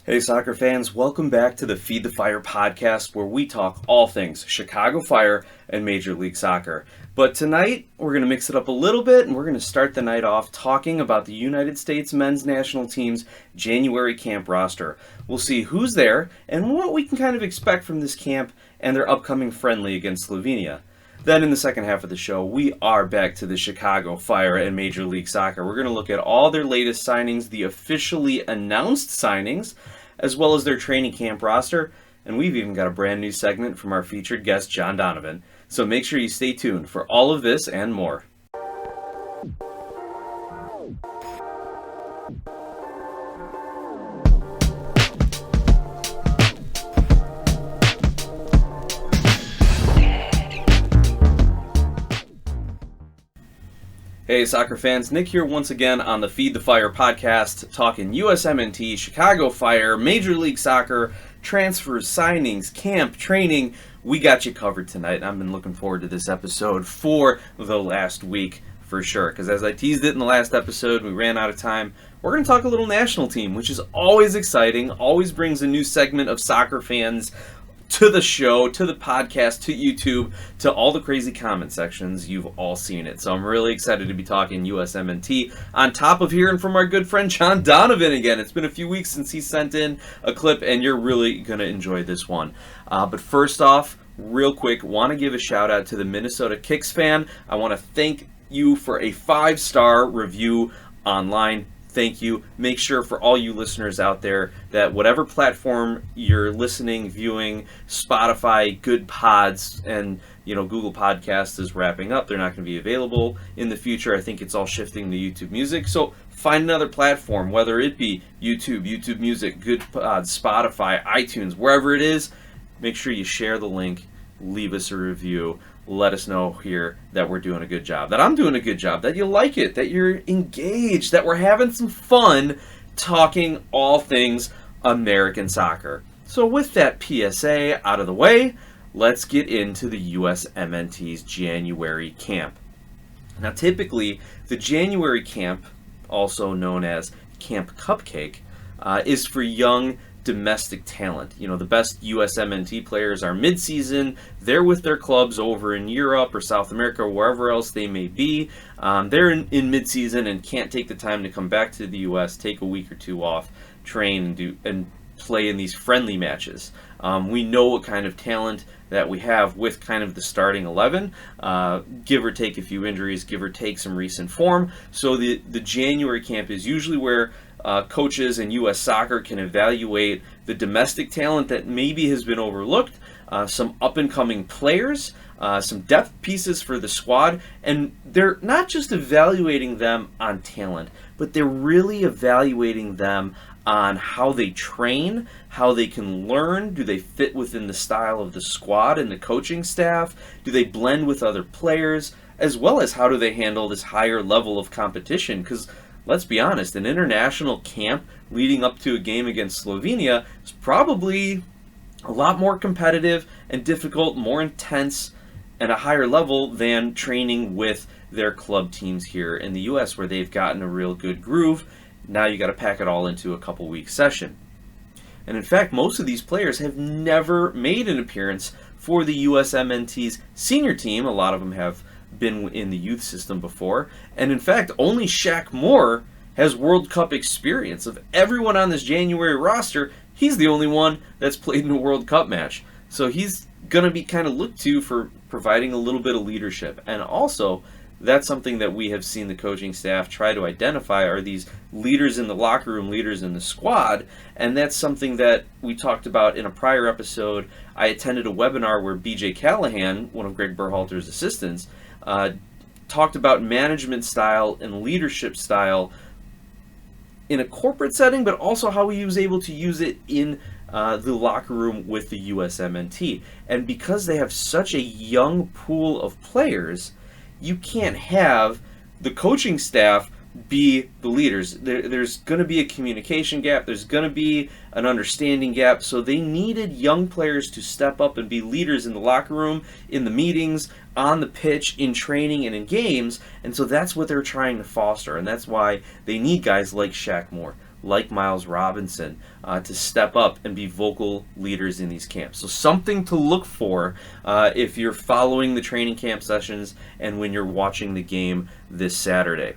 Hey soccer fans, welcome back to the Feed the Fire podcast where we talk all things Chicago Fire and Major League Soccer. But tonight we're going to mix it up a little bit and we're going to start the night off talking about the United States men's national team's January camp roster. We'll see who's there and what we can kind of expect from this camp and their upcoming friendly against Slovenia. Then in the second half of the show, we are back to the Chicago Fire and Major League Soccer. We're going to look at all their latest signings, the officially announced signings, as well as their training camp roster, and we've even got a brand new segment from our featured guest, John Donovan. So make sure you stay tuned for all of this and more. Hey soccer fans, Nick here once again on the Feed the Fire podcast, talking USMNT, Chicago Fire, Major League Soccer, transfers, signings, camp, training. We got you covered tonight, and I've been looking forward to this episode for the last week for sure, because as I teased it in the last episode, we ran out of time. We're going to talk a little national team, which is always exciting, always brings a new segment of soccer fans to the show, to the podcast, to YouTube, to all the crazy comment sections. You've all seen it. So I'm really excited to be talking USMNT on top of hearing from our good friend John Donovan again. It's been a few weeks since he sent in a clip, and you're really going to enjoy this one. But first off, real quick, want to give a shout out to the Minnesota Kicks fan. I want to thank you for a 5-star review online. Thank you. Make sure for all you listeners out there that whatever platform you're listening, viewing, Spotify, Good Pods, and Google Podcasts is wrapping up. They're not going to be available in the future. I think it's all shifting to YouTube Music. So find another platform, whether it be YouTube Music, Good Pods, Spotify, iTunes, wherever it is. Make sure you share the link, leave us a review. Let us know here that we're doing a good job, that I'm doing a good job, that you like it, that you're engaged, that we're having some fun talking all things American soccer. So with that PSA out of the way, let's get into the USMNT's January camp. Now typically, the January camp, also known as Camp Cupcake, is for young domestic talent. The best USMNT players are mid-season. They're with their clubs over in Europe or South America or wherever else they may be. They're in mid-season and can't take the time to come back to the U.S., take a week or two off, train, and play in these friendly matches. We know what kind of talent that we have with kind of the starting 11, give or take a few injuries, give or take some recent form. So the January camp is usually where coaches in U.S. soccer can evaluate the domestic talent that maybe has been overlooked, some up-and-coming players, some depth pieces for the squad, and they're not just evaluating them on talent, but they're really evaluating them on how they train, how they can learn, do they fit within the style of the squad and the coaching staff, do they blend with other players, as well as how do they handle this higher level of competition, because let's be honest, an international camp leading up to a game against Slovenia is probably a lot more competitive and difficult, more intense, and a higher level than training with their club teams here in the U.S. where they've gotten a real good groove. Now you got to pack it all into a couple-week session. And in fact, most of these players have never made an appearance for the USMNT's senior team. A lot of them have been in the youth system before, and in fact only Shaq Moore has World Cup experience. Of everyone on this January roster, he's the only one that's played in a World Cup match, so he's gonna be kind of looked to for providing a little bit of leadership. And also that's something that we have seen the coaching staff try to identify, are these leaders in the locker room, leaders in the squad, and that's something that we talked about in a prior episode. I attended a webinar where BJ Callahan, one of Greg Berhalter's assistants, talked about management style and leadership style in a corporate setting, but also how he was able to use it in the locker room with the USMNT. And because they have such a young pool of players, you can't have the coaching staff be the leaders. There's going to be a communication gap. There's going to be an understanding gap. So they needed young players to step up and be leaders in the locker room, in the meetings, on the pitch, in training, and in games. And so that's what they're trying to foster. And that's why they need guys like Shaq Moore. like Miles Robinson to step up and be vocal leaders in these camps. So something to look for if you're following the training camp sessions and when you're watching the game this Saturday.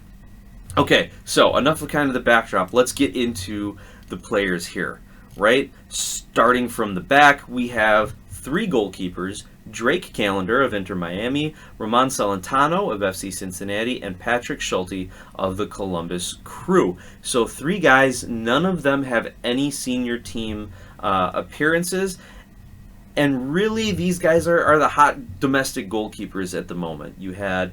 Okay, so enough of kind of the backdrop. Let's get into the players here, right? Starting from the back, we have 3 goalkeepers: Drake Callender of Inter Miami, Roman Celentano of FC Cincinnati, and Patrick Schulte of the Columbus Crew. So 3 guys, none of them have any senior team appearances. And really, these guys are the hot domestic goalkeepers at the moment. You had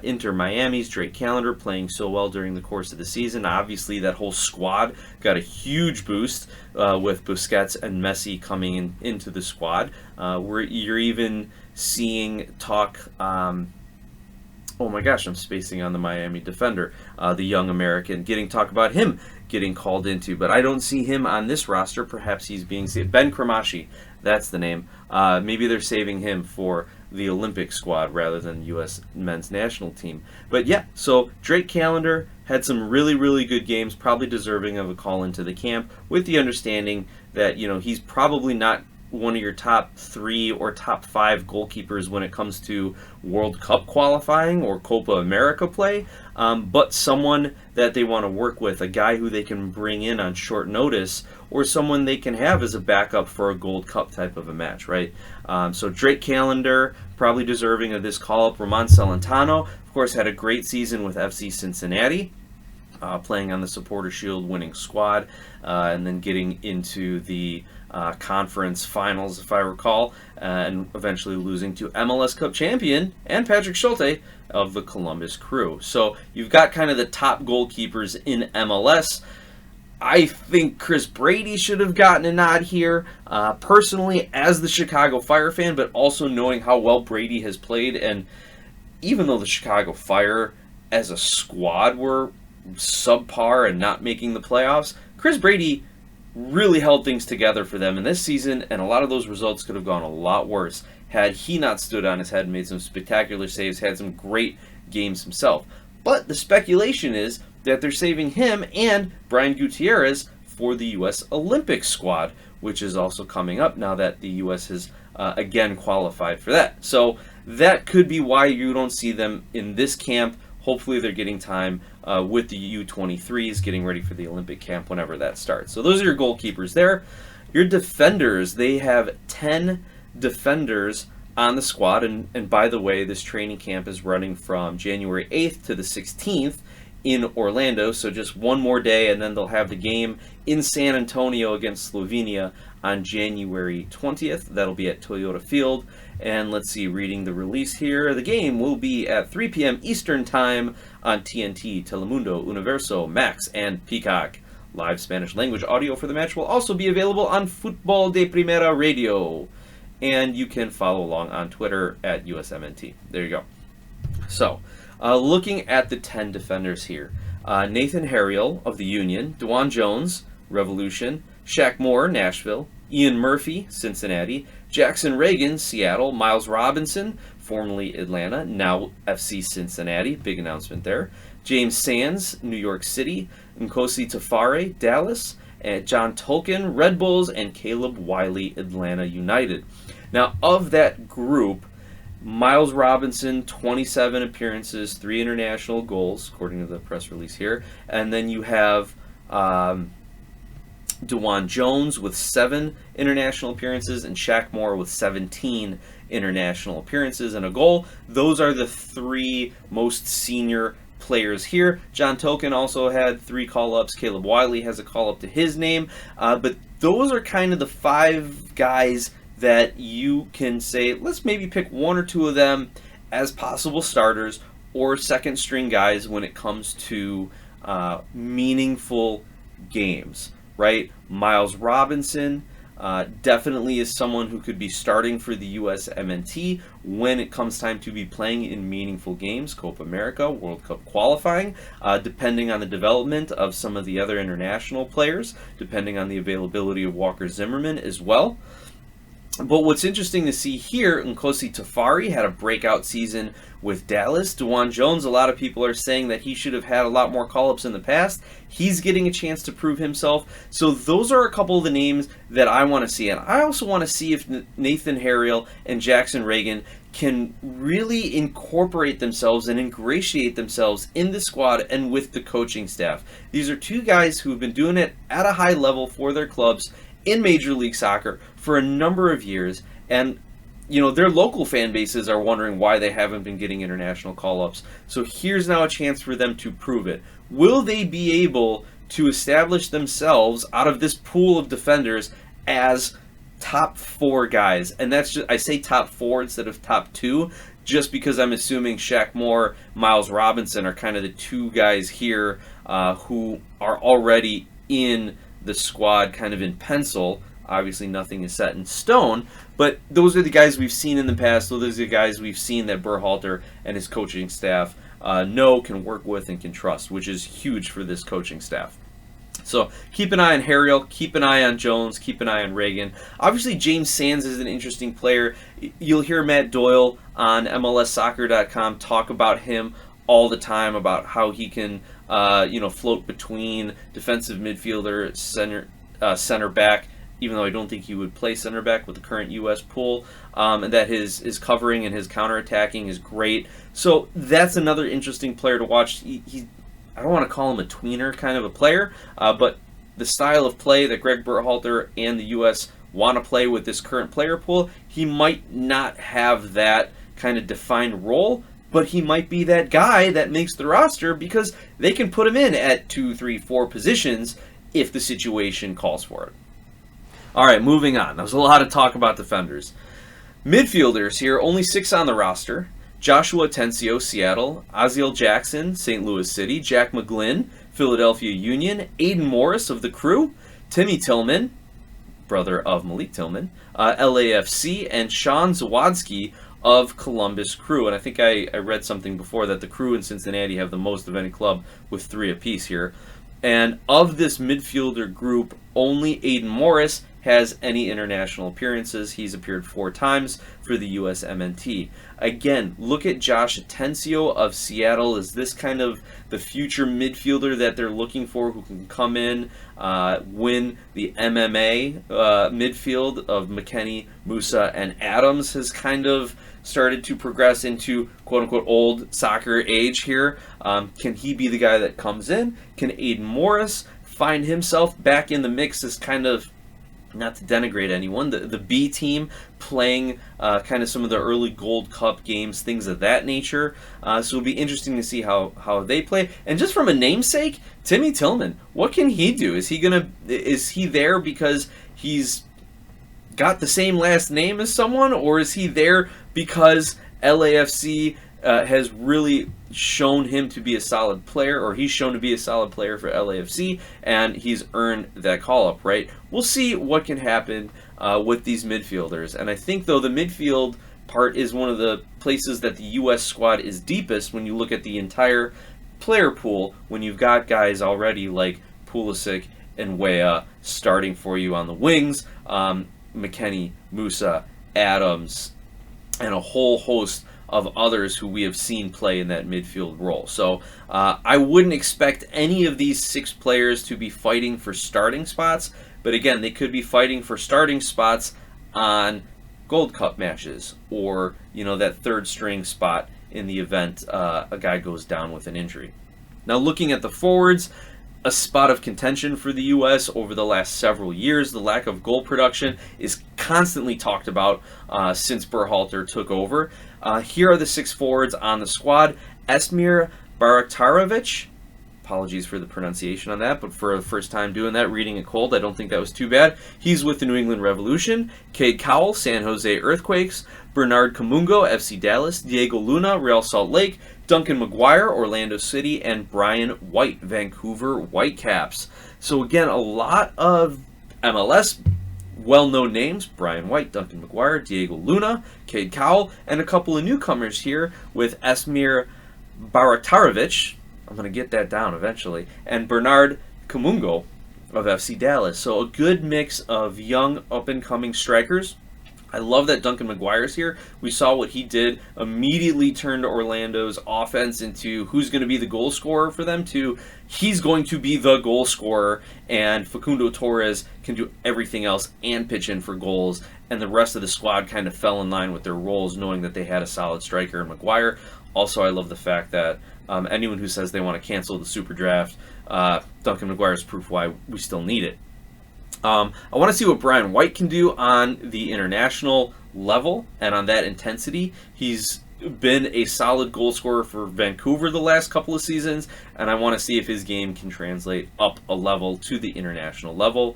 Inter Miami's Drake Callender playing so well during the course of the season. Obviously, that whole squad got a huge boost with Busquets and Messi coming into the squad. Where you're even seeing talk. Oh my gosh, I'm spacing on the Miami defender, the young American, talk about him getting called into, but I don't see him on this roster. Perhaps he's being saved. Ben Kramashi, that's the name. Maybe they're saving him for the Olympic squad rather than U.S. men's national team. But yeah, so Drake Callender had some really, really good games, probably deserving of a call into the camp, with the understanding that, he's probably not one of your top 3 or top 5 goalkeepers when it comes to World Cup qualifying or Copa America play, but someone that they want to work with, a guy who they can bring in on short notice, or someone they can have as a backup for a Gold Cup type of a match, right? So Drake Callender, probably deserving of this call-up. Roman Celentano, of course, had a great season with FC Cincinnati, playing on the Supporter Shield winning squad, and then getting into the conference finals, if I recall, and eventually losing to MLS Cup champion and Patrick Schulte of the Columbus Crew. So you've got kind of the top goalkeepers in MLS. I think Chris Brady should have gotten a nod here, personally as the Chicago Fire fan, but also knowing how well Brady has played. And even though the Chicago Fire as a squad were subpar and not making the playoffs, Chris Brady really held things together for them in this season, and a lot of those results could have gone a lot worse had he not stood on his head and made some spectacular saves, had some great games himself. But the speculation is that they're saving him and Brian Gutierrez for the U.S. Olympic squad, which is also coming up now that the U.S. has again qualified for that. So that could be why you don't see them in this camp. Hopefully they're getting time with the U23s, getting ready for the Olympic camp whenever that starts. So those are your goalkeepers there. Your defenders, they have 10 defenders on the squad. And by the way, this training camp is running from January 8th to the 16th in Orlando. So just one more day, and then they'll have the game in San Antonio against Slovenia on January 20th. That'll be at Toyota Field. And let's see, reading the release here, the game will be at 3 p.m. Eastern Time on TNT, Telemundo, Universo, Max, and Peacock. Live Spanish language audio for the match will also be available on Futbol de Primera Radio. And you can follow along on Twitter at USMNT. There you go. So, looking at the 10 defenders here, Nathan Harriel of the Union, Dwan Jones, Revolution, Shaq Moore, Nashville, Ian Murphy, Cincinnati, Jackson Reagan, Seattle, Miles Robinson, formerly Atlanta, now FC Cincinnati, big announcement there, James Sands, New York City, Nkosi Tafare, Dallas, and John Tolkien, Red Bulls, and Caleb Wiley, Atlanta United. Now, of that group, Miles Robinson, 27 appearances, 3 international goals, according to the press release here, and then you have Dwan Jones with 7 international appearances and Shaq Moore with 17 international appearances and a goal. Those are the 3 most senior players here. John Tolkien also had 3 call-ups. Caleb Wiley has a call-up to his name. But those are kind of the 5 guys that you can say, let's maybe pick 1 or 2 of them as possible starters or second-string guys when it comes to meaningful games. Right? Miles Robinson definitely is someone who could be starting for the USMNT when it comes time to be playing in meaningful games, Copa America, World Cup qualifying, depending on the development of some of the other international players, depending on the availability of Walker Zimmerman as well. But what's interesting to see here, Nkosi Tafari had a breakout season with Dallas. DeJuan Jones, a lot of people are saying that he should have had a lot more call-ups in the past. He's getting a chance to prove himself. So those are a couple of the names that I want to see. And I also want to see if Nathan Harriel and Jackson Reagan can really incorporate themselves and ingratiate themselves in the squad and with the coaching staff. These are two guys who have been doing it at a high level for their clubs in Major League Soccer for a number of years, and their local fan bases are wondering why they haven't been getting international call-ups. So here's now a chance for them to prove it. Will they be able to establish themselves out of this pool of defenders as top 4 guys? And that's just, I say top 4 instead of top 2, just because I'm assuming Shaq Moore, Miles Robinson are kind of the 2 guys here who are already in the squad kind of in pencil. Obviously nothing is set in stone, but those are the guys we've seen in the past. So those are the guys we've seen that Berhalter and his coaching staff know, can work with, and can trust, which is huge for this coaching staff. So keep an eye on Harriel, keep an eye on Jones, keep an eye on Reagan. Obviously James Sands is an interesting player. You'll hear Matt Doyle on MLSsoccer.com talk about him all the time, about how he can float between defensive midfielder, center back, even though I don't think he would play center back with the current U.S. pool, and that his covering and his counterattacking is great. So that's another interesting player to watch. I don't want to call him a tweener kind of a player, but the style of play that Greg Berhalter and the U.S. want to play with this current player pool, he might not have that kind of defined role, but he might be that guy that makes the roster because they can put him in at 2, 3, 4 positions if the situation calls for it. All right, moving on. There was a lot of talk about defenders. Midfielders here, only 6 on the roster. Joshua Atencio, Seattle. Aziel Jackson, St. Louis City. Jack McGlynn, Philadelphia Union. Aiden Morris of the Crew. Timmy Tillman, brother of Malik Tillman, LAFC. And Sean Zawadzki of Columbus Crew. And I think I read something before that the Crew in Cincinnati have the most of any club with 3 apiece here. And of this midfielder group, only Aiden Morris has any international appearances. He's appeared 4 times for the USMNT. Again, look at Josh Atencio of Seattle. Is this kind of the future midfielder that they're looking for, who can come in, win the MMA midfield of McKennie, Musa, and Adams? Has kind of started to progress into quote-unquote old soccer age here. Can he be the guy that comes in? Can Aiden Morris find himself back in the mix as kind of, not to denigrate anyone, the B team playing kind of some of the early Gold Cup games, things of that nature. So it'll be interesting to see how they play. And just from a namesake, Timmy Tillman, what can he do? Is he there because he's got the same last name as someone, or is he there because LAFC has really shown him to be a solid player, or he's shown to be a solid player for LAFC, and he's earned that call-up, right? We'll see what can happen with these midfielders. And I think, though, the midfield part is one of the places that the U.S. squad is deepest when you look at the entire player pool, when you've got guys already like Pulisic and Weah starting for you on the wings, McKennie, Musa, Adams, and a whole host of others who we have seen play in that midfield role. So I wouldn't expect any of these 6 players to be fighting for starting spots, but again, they could be fighting for starting spots on Gold Cup matches, or that third string spot in the event a guy goes down with an injury. Now, looking at the forwards, a spot of contention for the U.S. over the last several years. The lack of goal production is constantly talked about since Berhalter took over. Here are the 6 forwards on the squad. Esmir Baraktarovic, apologies for the pronunciation on that, but for the first time doing that, reading it cold, I don't think that was too bad. He's with the New England Revolution. Cade Cowell, San Jose Earthquakes. Bernard Kamungo, FC Dallas. Diego Luna, Real Salt Lake. Duncan McGuire, Orlando City. And Brian White, Vancouver Whitecaps. So again, a lot of MLS well-known names: Brian White, Duncan McGuire, Diego Luna, Cade Cowell, and a couple of newcomers here with Esmir Baraktarovic, I'm going to get that down eventually, and Bernard Kamungo of FC Dallas. So a good mix of young, up-and-coming strikers I love that Duncan McGuire's here. We saw what he did, immediately turned Orlando's offense into who's going to be the goal scorer for them to he's going to be the goal scorer, and Facundo Torres can do everything else and pitch in for goals, and the rest of the squad kind of fell in line with their roles, knowing that they had a solid striker in McGuire. Also, I love the fact that anyone who says they want to cancel the Super Draft, Duncan McGuire is proof why we still need it. I want to see what Brian White can do on the international level and on that intensity. He's been a solid goal scorer for Vancouver the last couple of seasons, and I want to see if his game can translate up a level to the international level.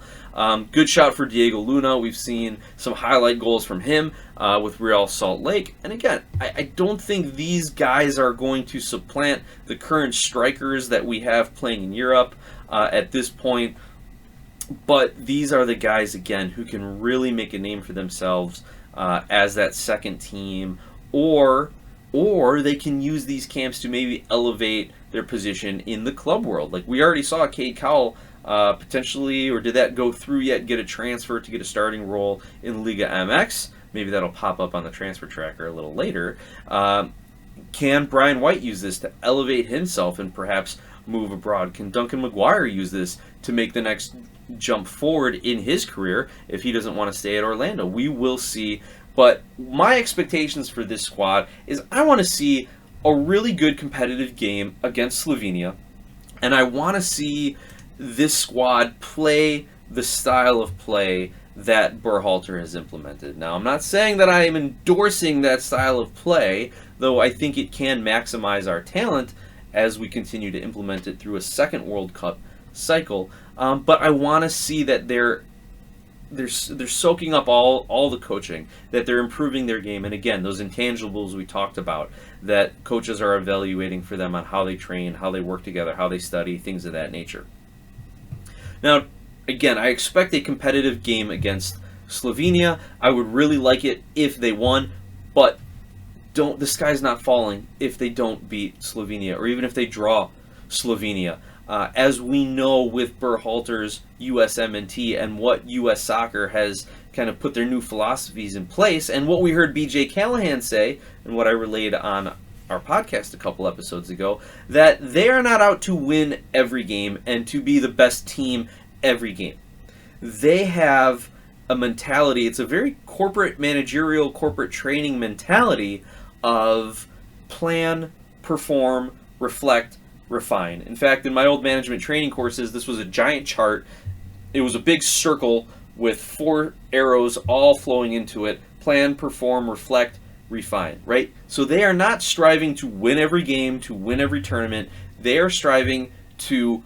Good shot for Diego Luna. We've seen some highlight goals from him with Real Salt Lake. And again, I don't think these guys are going to supplant the current strikers that we have playing in Europe at this point. But these are the guys, again, who can really make a name for themselves as that second team, or they can use these camps to maybe elevate their position in the club world. Like we already saw Cade Cowell potentially, or did that go through yet, get a transfer to get a starting role in Liga MX. Maybe that'll pop up on the transfer tracker a little later. Can Brian White use this to elevate himself and perhaps move abroad? Can Duncan McGuire use this to make the next jump forward in his career if he doesn't want to stay at Orlando? We will see. But my expectations for this squad is I want to see a really good competitive game against Slovenia, and I want to see this squad play the style of play that Berhalter has implemented. Now, I'm not saying that I am endorsing that style of play, though I think it can maximize our talent as we continue to implement it through a second World Cup cycle. But I want to see that they're soaking up all the coaching, that they're improving their game, and again, those intangibles we talked about that coaches are evaluating for them on how they train, how they work together, how they study, things of that nature. Now, again, I expect a competitive game against Slovenia. I would really like it if they won, but the sky's not falling if they don't beat Slovenia, or even if they draw Slovenia. As we know with Berhalter's USMNT and what U.S. Soccer has kind of put their new philosophies in place, and what we heard B.J. Callahan say, and what I relayed on our podcast a couple episodes ago, that they are not out to win every game and to be the best team every game. They have a mentality, it's a very corporate managerial, corporate training mentality of plan, perform, reflect, refine. In fact, in my old management training courses, this was a giant chart. It was a big circle with 4 arrows all flowing into it. Plan, perform, reflect, refine, right? So they are not striving to win every game, to win every tournament. They are striving to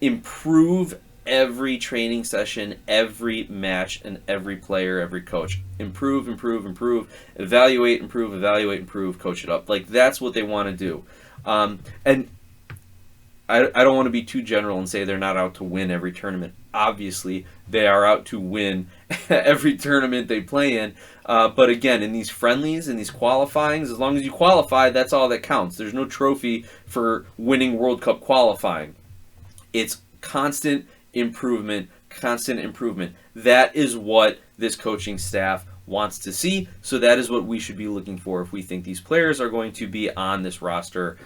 improve every training session, every match, and every player, every coach. Improve, improve, improve. Evaluate, improve, coach it up. Like, that's what they want to do. And I don't want to be too general and say they're not out to win every tournament. Obviously, they are out to win every tournament they play in. But again, in these friendlies, in these qualifyings, as long as you qualify, that's all that counts. There's no trophy for winning World Cup qualifying. It's constant improvement, constant improvement. That is what this coaching staff wants to see, so that is what we should be looking for if we think these players are going to be on this roster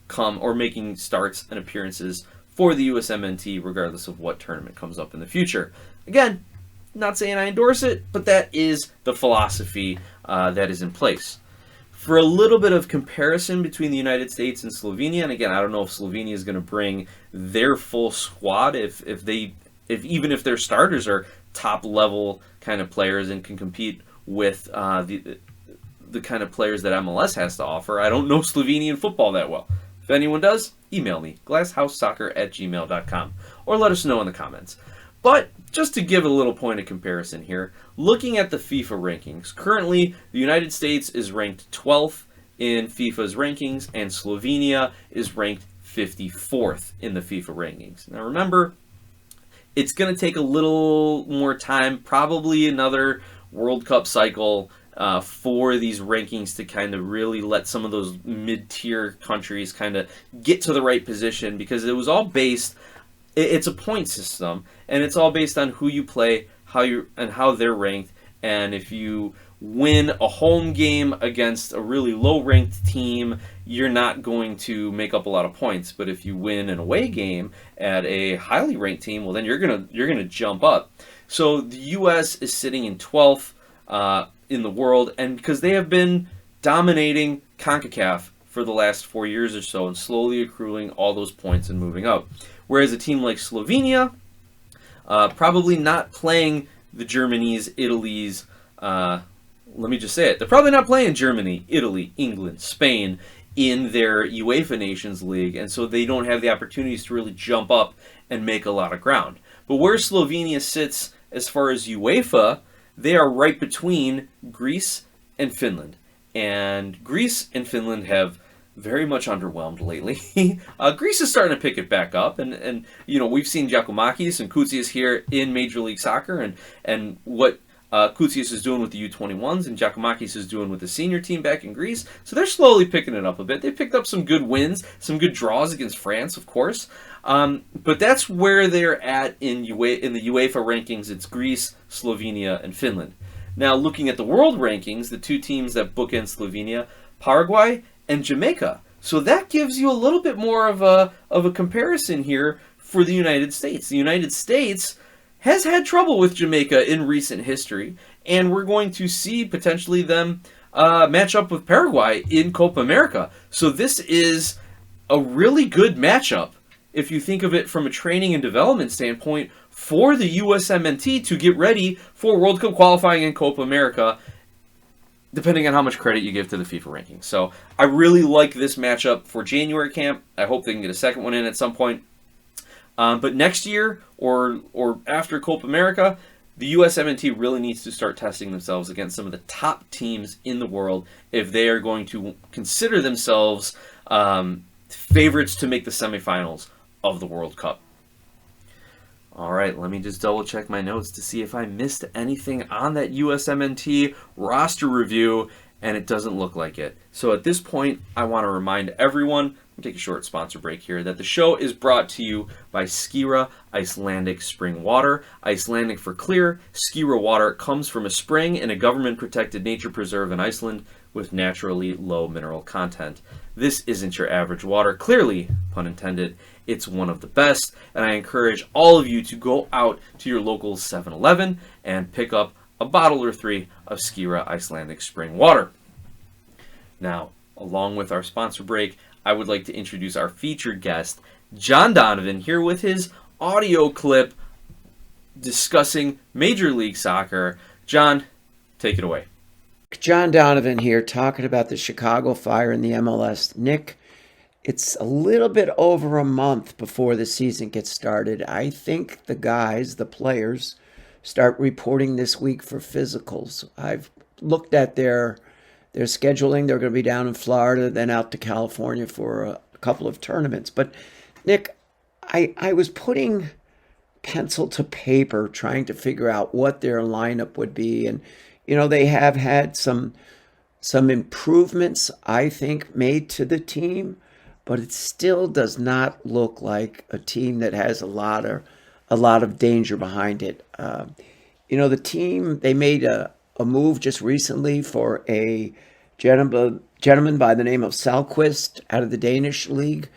come or making starts and appearances for the USMNT, regardless of what tournament comes up in the future. Again, not saying I endorse it, but that is the philosophy that is in place. For a little bit of comparison between the United States and Slovenia, and again, I don't know if Slovenia is going to bring their full squad, even if their starters are top level kind of players and can compete with the kind of players that MLS has to offer. I don't know Slovenian football that well. If anyone does, email me, glasshousesoccer@gmail.com, or let us know in the comments. But just to give a little point of comparison here, looking at the FIFA rankings, currently the United States is ranked 12th in FIFA's rankings, and Slovenia is ranked 54th in the FIFA rankings. Now remember, it's going to take a little more time, probably another World Cup cycle, for these rankings to kind of really let some of those mid-tier countries kind of get to the right position, because it was all based, it's a point system, and it's all based on who you play, how they're ranked, And if you win a home game against a really low-ranked team, you're not going to make up a lot of points. But if you win an away game at a highly ranked team, well, then you're gonna jump up. So the U.S. is sitting in 12th in the world, and because they have been dominating CONCACAF for the last 4 years or so and slowly accruing all those points and moving up. Whereas a team like Slovenia, probably not playing the Germanys, Italys, let me just say it. They're probably not playing Germany, Italy, England, Spain in their UEFA Nations League, and so they don't have the opportunities to really jump up and make a lot of ground. But where Slovenia sits as far as UEFA, they are right between Greece and Finland. And Greece and Finland have very much underwhelmed lately. Greece is starting to pick it back up, and we've seen Giacomakis and Koutsias here in Major League Soccer, and what Koutsias is doing with the U21s and Giacomakis is doing with the senior team back in Greece. So they're slowly picking it up a bit. They picked up some good wins, some good draws against France, of course. But that's where they're at in the UEFA rankings. It's Greece, Slovenia, and Finland. Now, looking at the world rankings, the two teams that bookend Slovenia, Paraguay and Jamaica. So that gives you a little bit more of a comparison here for the United States. The United States has had trouble with Jamaica in recent history, and we're going to see potentially them match up with Paraguay in Copa America. So this is a really good matchup, if you think of it from a training and development standpoint, for the USMNT to get ready for World Cup qualifying in Copa America, depending on how much credit you give to the FIFA rankings. So I really like this matchup for January camp. I hope they can get a second one in at some point. But next year or after Copa America, the USMNT really needs to start testing themselves against some of the top teams in the world if they are going to consider themselves favorites to make the semifinals of the World Cup. All right, let me just double check my notes to see if I missed anything on that USMNT roster review, and it doesn't look like it. So at this point, I want to remind everyone, I'll take a short sponsor break here, that the show is brought to you by Skira Icelandic Spring Water. Icelandic for clear, Skira water comes from a spring in a government-protected nature preserve in Iceland with naturally low mineral content. This isn't your average water. Clearly, pun intended, it's one of the best, and I encourage all of you to go out to your local 7-Eleven and pick up a bottle or three of Skira Icelandic Spring Water. Now, along with our sponsor break, I would like to introduce our featured guest, John Donovan, here with his audio clip discussing Major League Soccer. John, take it away. John Donovan here talking about the Chicago Fire in the MLS. Nick, it's a little bit over a month before the season gets started. I think the guys, the players, start reporting this week for physicals. I've looked at their scheduling. They're going to be down in Florida, then out to California for a couple of tournaments. But, Nick, I was putting pencil to paper trying to figure out what their lineup would be. And, they have had some improvements, I think, made to the team, but it still does not look like a team that has a lot of danger behind it. The team, they made a move just recently for a gentleman by the name of Salquist out of the Danish league.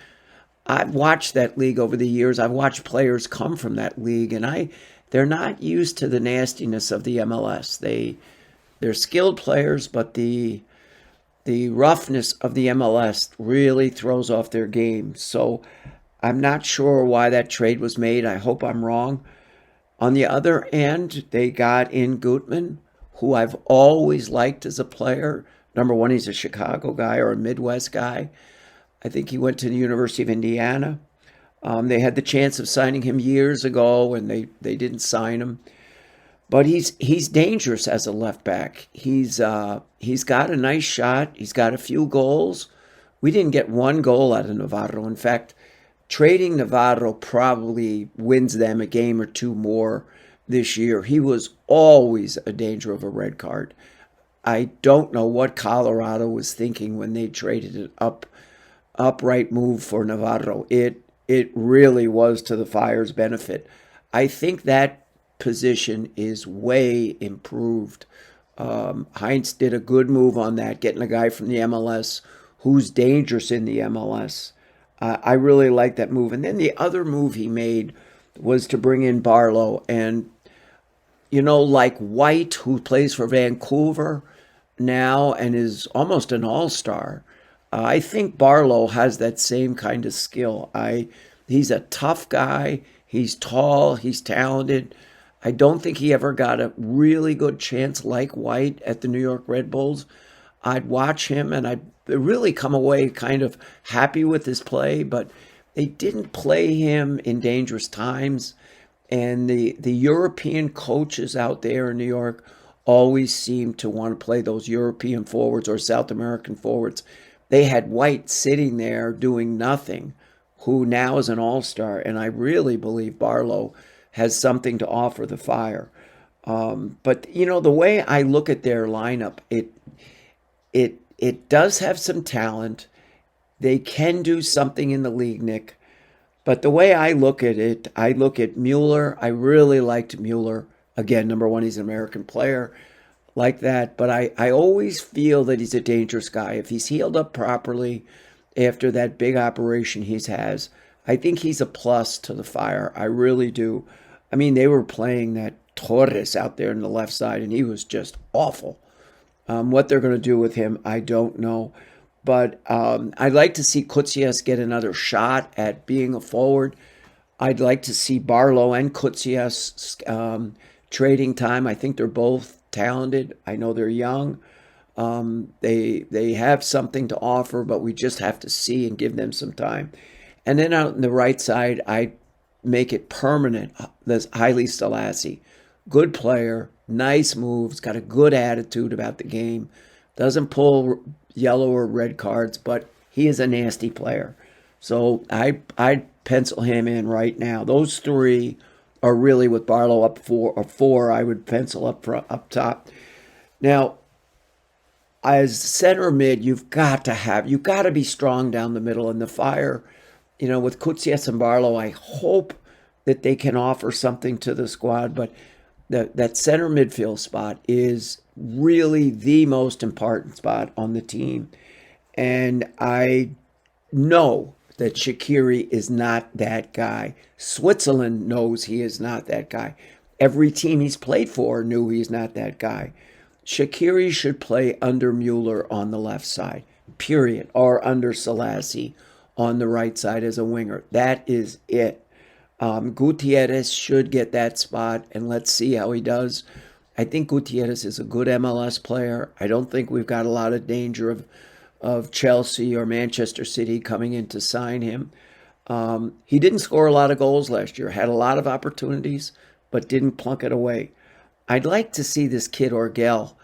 I've watched that league over the years. I've watched players come from that league, and they're not used to the nastiness of the MLS. They're skilled players, but the roughness of the MLS really throws off their game. So I'm not sure why that trade was made. I hope I'm wrong. On the other end, they got in Gutman, who I've always liked as a player. Number one, he's a Chicago guy or a Midwest guy. I think he went to the University of Indiana. They had the chance of signing him years ago, and they didn't sign him. But he's dangerous as a left back. He's got a nice shot. He's got a few goals. We didn't get one goal out of Navarro. In fact, trading Navarro probably wins them a game or two more this year. He was always a danger of a red card. I don't know what Colorado was thinking when they traded an upright move for Navarro. It really was to the Fire's benefit. I think that position is way improved. Heinz did a good move on that, getting a guy from the MLS who's dangerous in the MLS. I really like that move. And then the other move he made was to bring in Barlow. And, like White, who plays for Vancouver now and is almost an all-star, I think Barlow has that same kind of skill. He's a tough guy. He's tall. He's talented. I don't think he ever got a really good chance like White at the New York Red Bulls. I'd watch him and I'd really come away kind of happy with his play, but they didn't play him in dangerous times. And the European coaches out there in New York always seem to want to play those European forwards or South American forwards. They had White sitting there doing nothing, who now is an all-star, and I really believe Barlow has something to offer the Fire. But the way I look at their lineup, it does have some talent. They can do something in the league, Nick. But the way I look at it, I look at Mueller. I really liked Mueller. Again, number one, he's an American player like that. But I always feel that he's a dangerous guy. If he's healed up properly after that big operation he has, I think he's a plus to the Fire. I really do. I mean, they were playing that Torres out there on the left side, and he was just awful. What they're going to do with him, I don't know. But I'd like to see Kutsias get another shot at being a forward. I'd like to see Barlow and Kutsias trading time. I think they're both talented. I know they're young. They have something to offer, but we just have to see and give them some time. And then out on the right side, I make it permanent. There's Haile Selassie. Good player, nice moves, got a good attitude about the game. Doesn't pull yellow or red cards, but he is a nasty player. So I'd pencil him in right now. Those three are really with Barlow up four. I would pencil up top. Now, as center mid, you've got to be strong down the middle. And the Fire, with Kutsias and Barlow, I hope that they can offer something to the squad. But that center midfield spot is really the most important spot on the team. And I know that Shaqiri is not that guy. Switzerland knows he is not that guy. Every team he's played for knew he's not that guy. Shaqiri should play under Mueller on the left side, period, or under Selassie on the right side as a winger. That is it. Gutierrez should get that spot, and let's see how he does. I think Gutierrez is a good MLS player. I don't think we've got a lot of danger of Chelsea or Manchester City coming in to sign him. He didn't score a lot of goals last year, had a lot of opportunities, but didn't plunk it away. I'd like to see this kid Oregel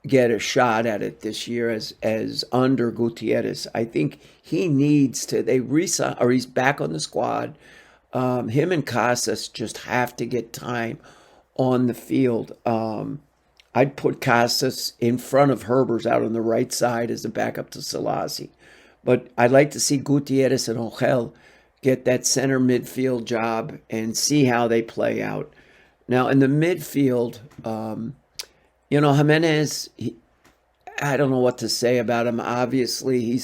get a shot at it this year as under Gutierrez. I think he needs to. He's back on the squad. Him and Casas just have to get time on the field. I'd put Casas in front of Herbers out on the right side as a backup to Selassie. But I'd like to see Gutierrez and Oregel get that center midfield job and see how they play out. Now, in the midfield, Jimenez, I don't know what to say about him. Obviously,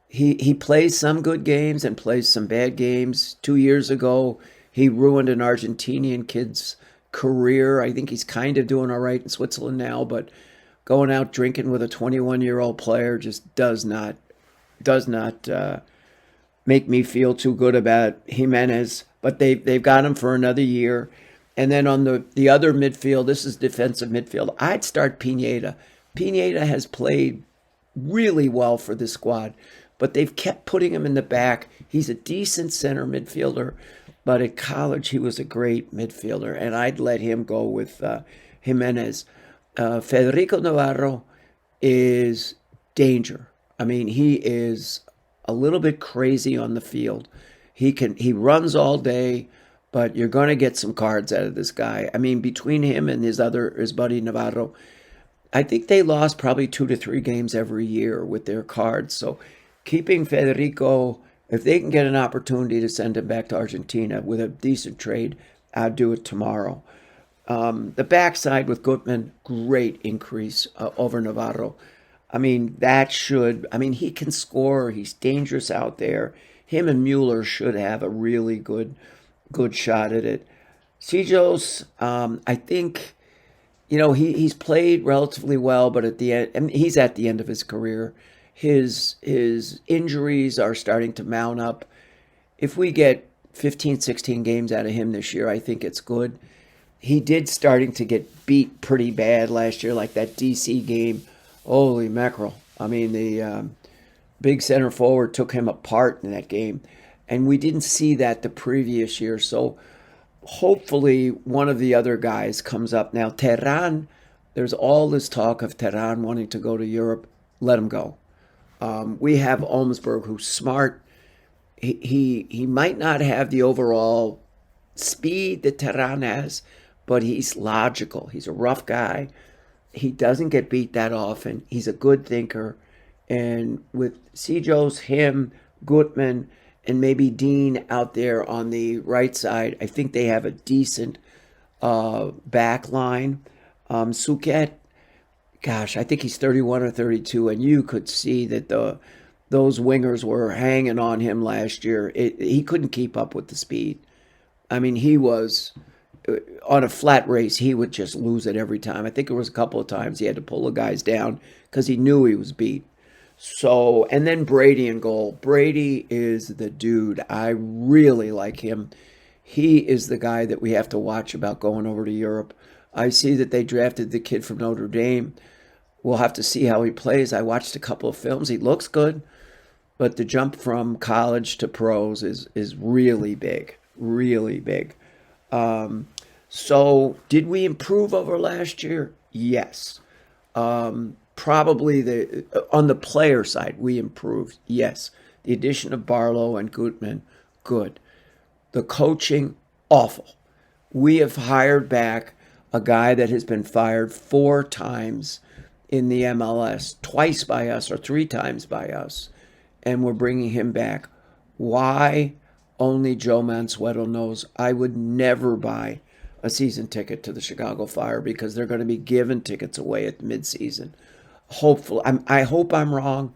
he plays some good games and plays some bad games. 2 years ago, he ruined an Argentinian kid's career. I think he's kind of doing all right in Switzerland now, but going out drinking with a 21-year-old player just does not make me feel too good about Jimenez. But they've got him for another year. And then on the other midfield, this is defensive midfield, I'd start Pineda. Pineda has played really well for this squad, but they've kept putting him in the back. He's a decent center midfielder, but at college he was a great midfielder, and I'd let him go with Jimenez. Federico Navarro is danger. I mean, he is a little bit crazy on the field. He runs all day, but you're going to get some cards out of this guy. I mean, between him and his buddy Navarro, I think they lost probably 2 to 3 games every year with their cards. So keeping Federico, if they can get an opportunity to send him back to Argentina with a decent trade, I'd do it tomorrow. The backside with Gutman, great increase over Navarro. I mean, he can score. He's dangerous out there. Him and Mueller should have a really good shot at it. Sijos, I think, he's played relatively well, but at the end, I mean, he's at the end of his career. His injuries are starting to mount up. If we get 15, 16 games out of him this year, I think it's good. He did starting to get beat pretty bad last year, like that DC game. Holy mackerel. I mean, the big center forward took him apart in that game. And we didn't see that the previous year. So hopefully one of the other guys comes up. Now, Terran, there's all this talk of Terran wanting to go to Europe. Let him go. We have Olmsberg, who's smart. He might not have the overall speed that Terran has, but he's logical. He's a rough guy. He doesn't get beat that often. He's a good thinker. And with Sijos, him, Gutman, and maybe Dean out there on the right side, I think they have a decent back line. Suket, gosh, I think he's 31 or 32, and you could see that those wingers were hanging on him last year. He couldn't keep up with the speed. I mean, he was on a flat race, he would just lose it every time. I think it was a couple of times he had to pull the guys down because he knew he was beat. So, and then Brady in goal. Brady is the dude. I really like him. He is the guy that we have to watch about going over to Europe. I see that they drafted the kid from Notre Dame. We'll have to see how he plays. I watched a couple of films. He looks good, but the jump from college to pros is really big, really big. So did we improve over last year? Yes. Probably on the player side, we improved. Yes. The addition of Barlow and Gutman, good. The coaching, awful. We have hired back a guy that has been fired 4 times in the MLS, twice by us or 3 times by us, and we're bringing him back. Why? Only Joe Mansueto knows. I would never buy a season ticket to the Chicago Fire because they're going to be giving tickets away at midseason. Hopefully, I hope I'm wrong,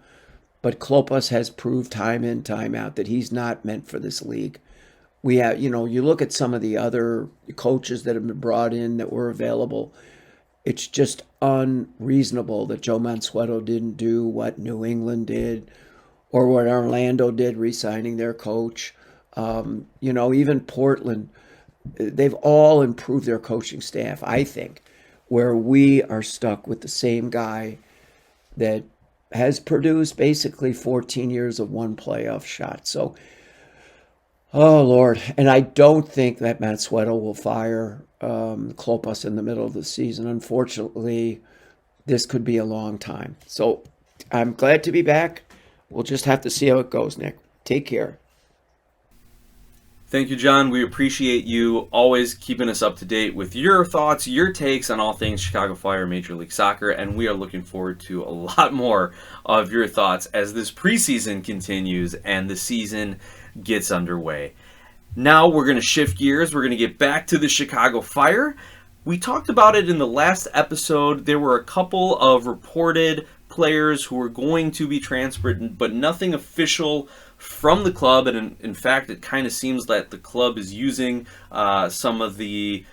but Klopas has proved time in, time out that he's not meant for this league. We have, you look at some of the other coaches that have been brought in that were available. It's just unreasonable that Joe Mansueto didn't do what New England did or what Orlando did, re-signing their coach. Even Portland, they've all improved their coaching staff, I think, where we are stuck with the same guy that has produced basically 14 years of one playoff shot. So, oh, Lord. And I don't think that Mansueto will fire Klopas in the middle of the season. Unfortunately, this could be a long time. So I'm glad to be back. We'll just have to see how it goes, Nick. Take care. Thank you, John. We appreciate you always keeping us up to date with your thoughts, your takes on all things Chicago Fire Major League Soccer, and we are looking forward to a lot more of your thoughts as this preseason continues and the season gets underway. Now we're going to shift gears. We're going to get back to the Chicago Fire. We talked about it in the last episode. There were a couple of reported players who were going to be transferred, but nothing official from the club, and in fact, it kind of seems that the club is using some of the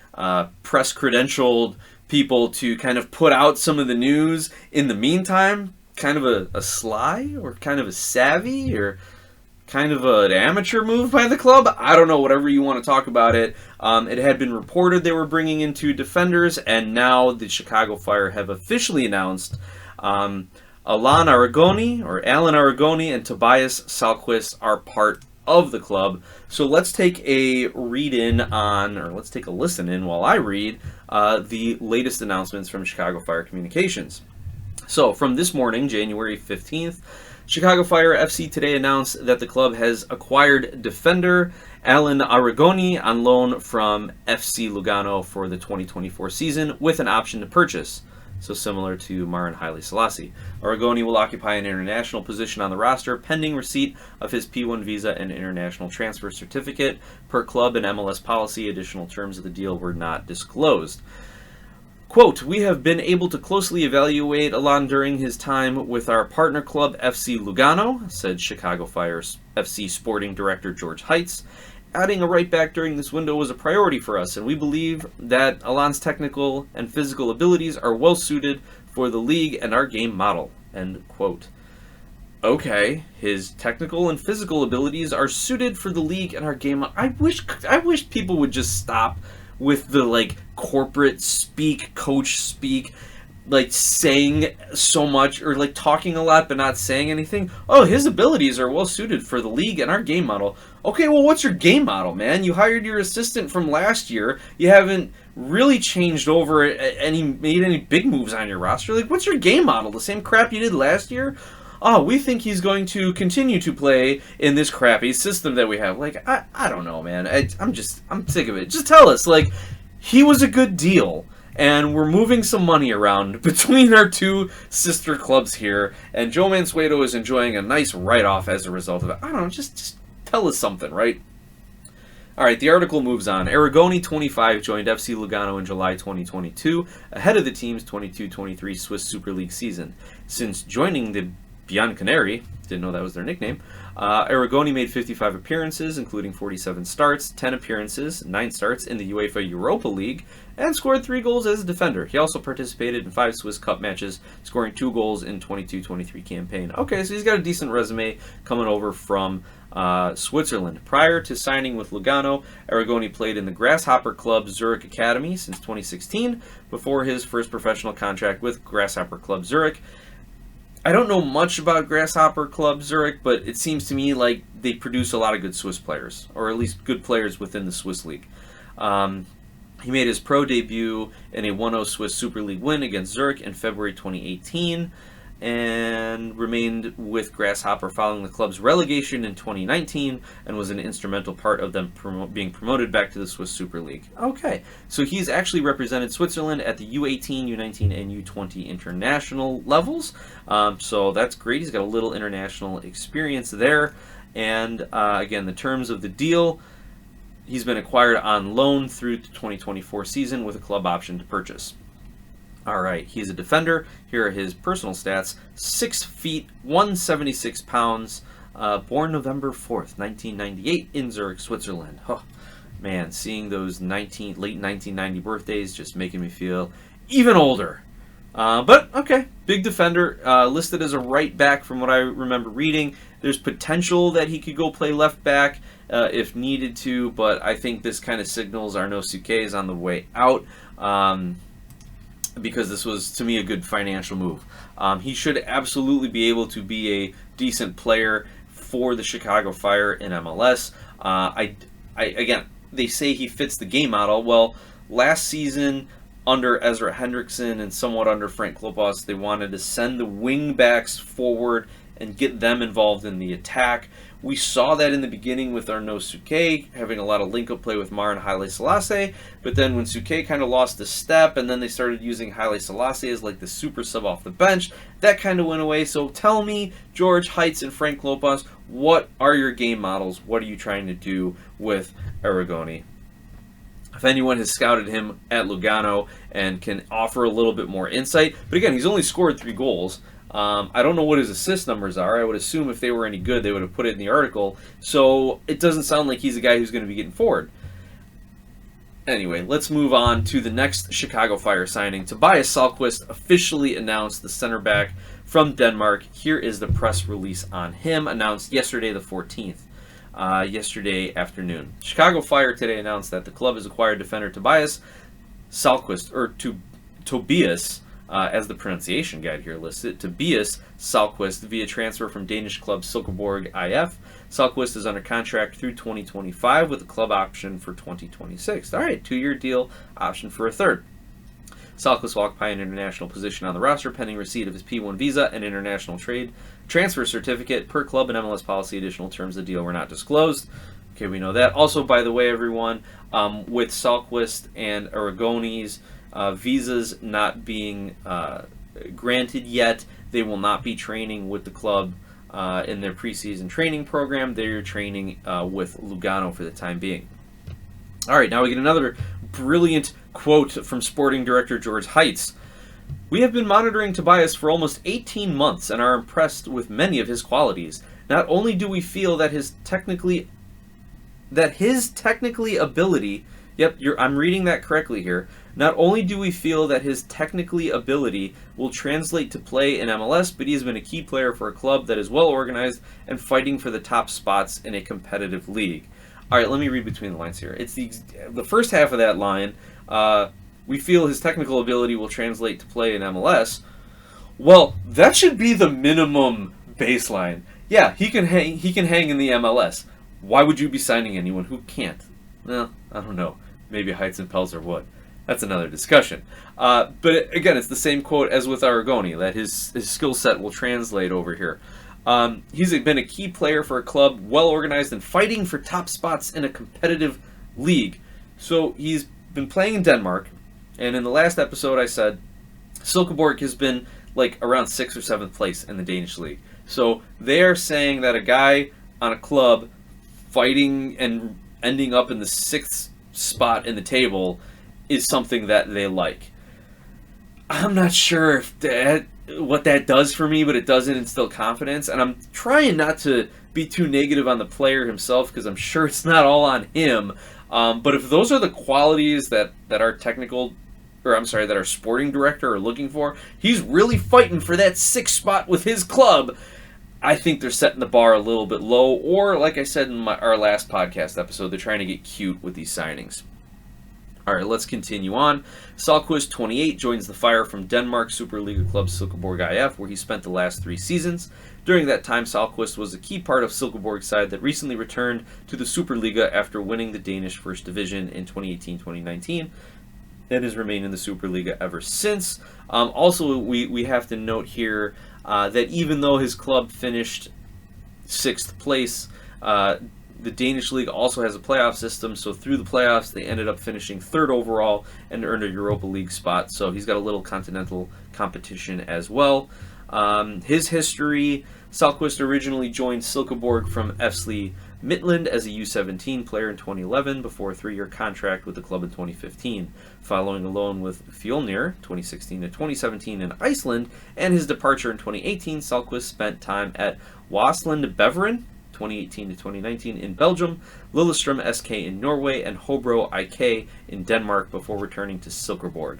press-credentialed people to kind of put out some of the news in the meantime. Kind of a sly, or kind of a savvy, or kind of an amateur move by the club. I don't know, whatever you want to talk about it. It had been reported they were bringing in 2 defenders, and now the Chicago Fire have officially announced Alan Arigoni and Tobias Salquist are part of the club. So let's take a let's take a listen in while I read the latest announcements from Chicago Fire Communications. So from this morning, January 15th, Chicago Fire FC today announced that the club has acquired defender Alan Arigoni on loan from FC Lugano for the 2024 season with an option to purchase. so similar to Marin Haile Selassie. Arigoni will occupy an international position on the roster pending receipt of his P1 visa and international transfer certificate. Per club and MLS policy, additional terms of the deal were not disclosed. Quote, we have been able to closely evaluate Alain during his time with our partner club FC Lugano, said Chicago Fire FC sporting director George Heitz. Adding a right back during this window was a priority for us, and we believe that Alain's technical and physical abilities are well suited for the league and our game model. End quote. Okay, his technical and physical abilities are suited for the league and our game. I wish people would just stop with the corporate speak, coach speak, saying so much or talking a lot but not saying anything. Oh, his abilities are well suited for the league and our game model. Okay, well, what's your game model, man? You hired your assistant from last year. You haven't really changed over made any big moves on your roster. What's your game model? The same crap you did last year? Oh, we think he's going to continue to play in this crappy system that we have. I don't know, man. I'm sick of it. Just tell us, he was a good deal, and we're moving some money around between our two sister clubs here, and Joe Mansueto is enjoying a nice write-off as a result of it. I don't know, just tell us something, right? All right, the article moves on. Arigoni, 25, joined FC Lugano in July 2022, ahead of the team's 22-23 Swiss Super League season. Since joining the Bianconeri, didn't know that was their nickname, Arigoni made 55 appearances, including 47 starts, 10 appearances, 9 starts in the UEFA Europa League, and scored 3 goals as a defender. He also participated in 5 Swiss Cup matches, scoring 2 goals in 22-23 campaign. Okay, so he's got a decent resume coming over from Switzerland. Prior to signing with Lugano, Arigoni played in the Grasshopper Club Zurich Academy since 2016, before his first professional contract with Grasshopper Club Zurich. I don't know much about Grasshopper Club Zurich, but it seems to me like they produce a lot of good Swiss players, or at least good players within the Swiss league. He made his pro debut in a 1-0 Swiss Super League win against Zurich in February 2018, and remained with Grasshopper following the club's relegation in 2019, and was an instrumental part of them being promoted back to the Swiss Super League. Okay, so he's actually represented Switzerland at the U18, U19, and U20 international levels, so that's great. He's got a little international experience there, and again, the terms of the deal: he's been acquired on loan through the 2024 season with a club option to purchase. All right, he's a defender. Here are his personal stats. 6 feet, 176 pounds, born November 4th, 1998 in Zurich, Switzerland. Oh, man, seeing those late 1990 birthdays just making me feel even older. But, okay, big defender, listed as a right back from what I remember reading. There's potential that he could go play left back if needed to, but I think this kind of signals Arnaud Suquet is on the way out. Because this was, to me, a good financial move. He should absolutely be able to be a decent player for the Chicago Fire in MLS. Again, they say he fits the game model. Well, last season, under Ezra Hendrickson and somewhat under Frank Klopas, they wanted to send the wing backs forward and get them involved in the attack. We saw that in the beginning with Arnaud Suquet, having a lot of link-up play with Marin Haile Selassie, but then when Suquet kind of lost the step, and then they started using Haile Selassie as the super sub off the bench, that kind of went away. So tell me, George Heitz and Frank Klopas, what are your game models? What are you trying to do with Arigoni? If anyone has scouted him at Lugano and can offer a little bit more insight, but again, he's only scored 3 goals. I don't know what his assist numbers are. I would assume if they were any good, they would have put it in the article. So it doesn't sound like he's a guy who's going to be getting forward. Anyway, let's move on to the next Chicago Fire signing. Tobias Salquist officially announced, the center back from Denmark. Here is the press release on him, announced yesterday the 14th, yesterday afternoon. Chicago Fire today announced that the club has acquired defender Tobias Salquist, or Tobias, as the pronunciation guide here lists it, Tobias Salquist via transfer from Danish club Silkeborg IF. Salquist is under contract through 2025 with a club option for 2026. All right, 2-year deal, option for a third. Salquist will occupy an international position on the roster pending receipt of his P1 visa and international trade transfer certificate. Per club and MLS policy, additional terms of the deal were not disclosed. Okay, we know that. Also, by the way, everyone, with Salquist and Arigoni's Visas not being granted yet. They will not be training with the club in their preseason training program. They're training with Lugano for the time being. All right, now we get another brilliant quote from sporting director George Heitz. "We have been monitoring Tobias for almost 18 months and are impressed with many of his qualities. Not only do we feel that his technically ability, I'm reading that correctly here. Not only do we feel that his technically ability will translate to play in MLS, but he has been a key player for a club that is well organized and fighting for the top spots in a competitive league." All right, let me read between the lines here. It's the first half of that line. We feel his technical ability will translate to play in MLS. Well, that should be the minimum baseline. Yeah, he can hang in the MLS. Why would you be signing anyone who can't? Well, I don't know. Maybe Heitz and Pelzer would. That's another discussion. But again, it's the same quote as with Arigoni, that his skill set will translate over here. He's been a key player for a club well organized and fighting for top spots in a competitive league. So he's been playing in Denmark, and in the last episode I said Silkeborg has been like around 6th or 7th place in the Danish league. So they are saying that a guy on a club fighting and ending up in the 6th spot in the table is something that they like. I'm not sure if what that does for me, but it doesn't instill confidence. And I'm trying not to be too negative on the player himself because I'm sure it's not all on him. But if those are the qualities that our that our sporting director are looking for, he's really fighting for that 6th spot with his club. I think they're setting the bar a little bit low, or like I said in our last podcast episode, they're trying to get cute with these signings. All right, let's continue on. Salquist, 28, joins the Fire from Denmark Superliga club Silkeborg IF, where he spent the last 3 seasons. During that time, Salquist was a key part of Silkeborg's side that recently returned to the Superliga after winning the Danish First Division in 2018-2019, and has remained in the Superliga ever since. Also, we have to note here that even though his club finished 6th place, the Danish league also has a playoff system, so through the playoffs they ended up finishing 3rd overall and earned a Europa League spot, so he's got a little continental competition as well. His history: Salquist originally joined Silkeborg from FC Midtjylland as a U17 player in 2011 before a 3-year contract with the club in 2015. Following a loan with Fjolnir 2016 to 2017 in Iceland and his departure in 2018, Salquist spent time at Waasland Beveren 2018 to 2019 in Belgium, Lillestrøm SK in Norway, and Hobro IK in Denmark before returning to Silkeborg.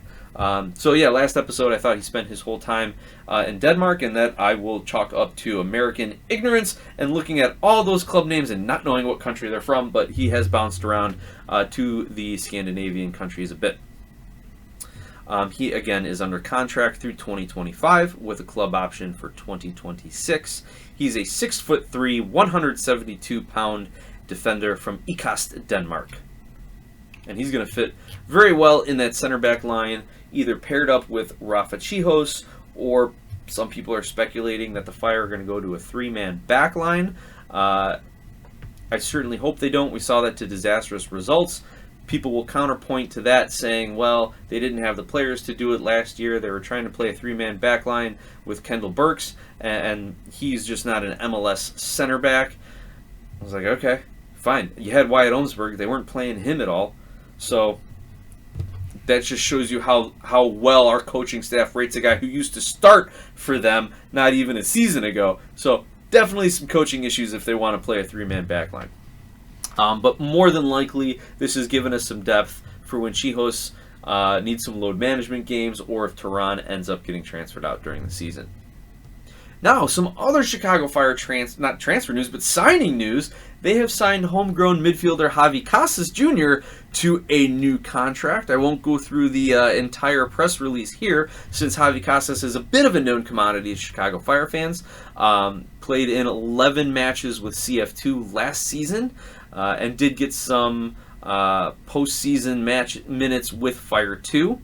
So yeah, last episode I thought he spent his whole time in Denmark, and that I will chalk up to American ignorance and looking at all those club names and not knowing what country they're from, but he has bounced around to the Scandinavian countries a bit. He again is under contract through 2025 with a club option for 2026. He's a 6'3", 172-pound defender from Ikast, Denmark. And he's going to fit very well in that center back line, either paired up with Rafa Chihos, or some people are speculating that the Fire are going to go to a 3-man back line. I certainly hope they don't. We saw that to disastrous results. People will counterpoint to that saying, well, they didn't have the players to do it last year. They were trying to play a 3-man back line with Kendall Burks, and he's just not an MLS center back. I was like, okay, fine. You had Wyatt Omsberg. They weren't playing him at all. So that just shows you how well our coaching staff rates a guy who used to start for them not even a season ago. So definitely some coaching issues if they want to play a 3-man back line. But more than likely, this has given us some depth for when Chihos needs some load management games, or if Tehran ends up getting transferred out during the season. Now, some other Chicago Fire not transfer news, but signing news. They have signed homegrown midfielder Javi Casas Jr. to a new contract. I won't go through the entire press release here, since Javi Casas is a bit of a known commodity to Chicago Fire fans. Played in 11 matches with CF2 last season, and did get some postseason match minutes with Fire 2.